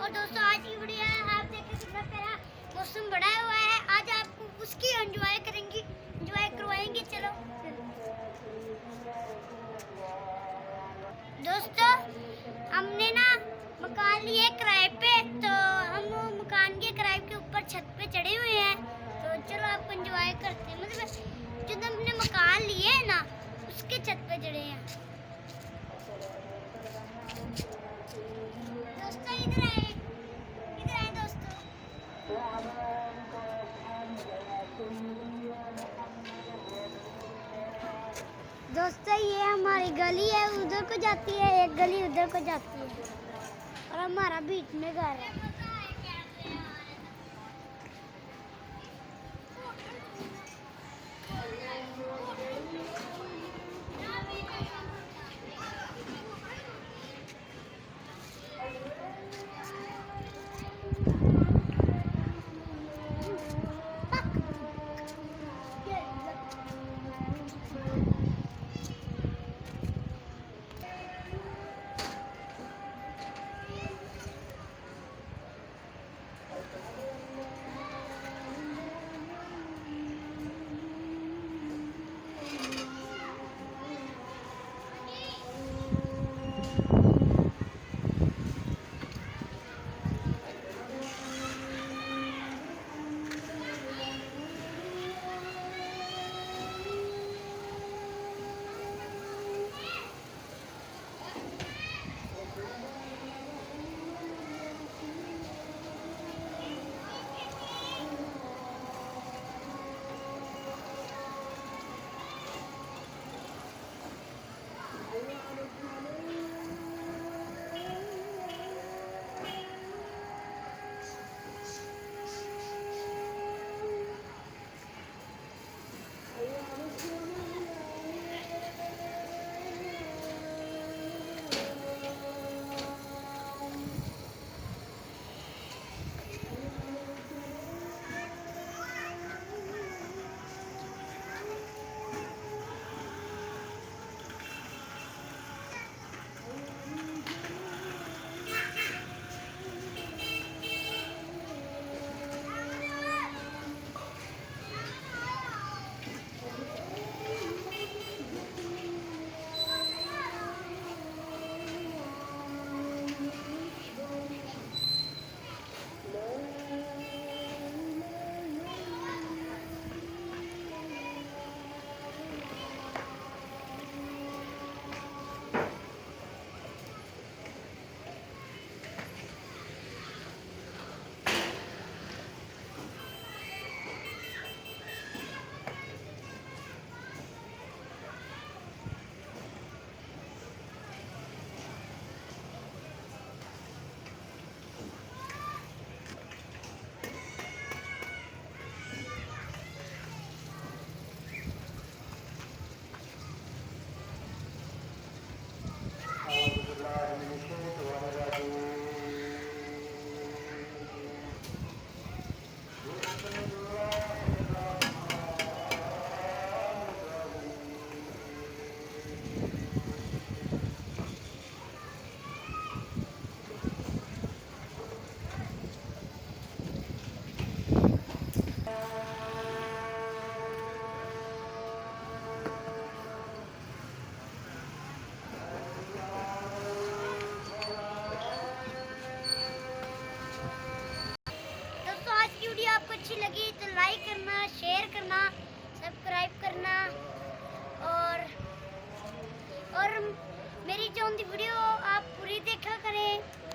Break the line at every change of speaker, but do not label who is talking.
और दोस्तों आज की वीडियो है, आप देखिए कितना प्यारा मौसम बढ़ाया हुआ है। आज आपको उसकी एंजॉय करवाएंगे। चलो दोस्तों, हमने ना मकान लिए किराए पे, तो हम मकान के किराए के ऊपर छत पे चढ़े हुए हैं। तो चलो आपको एंजॉय करते हैं। मतलब जो हमने मकान लिए है ना, उसके छत पे चढ़े हैं। दोस्तों इधर आए दोस्तों। दोस्तों ये हमारी गली है, उधर को जाती है, एक गली उधर को जाती है और हमारा बीच में घर है। आपको अच्छी लगी तो लाइक करना, शेयर करना, सब्सक्राइब करना और मेरी जो वीडियो आप पूरी देखा करें।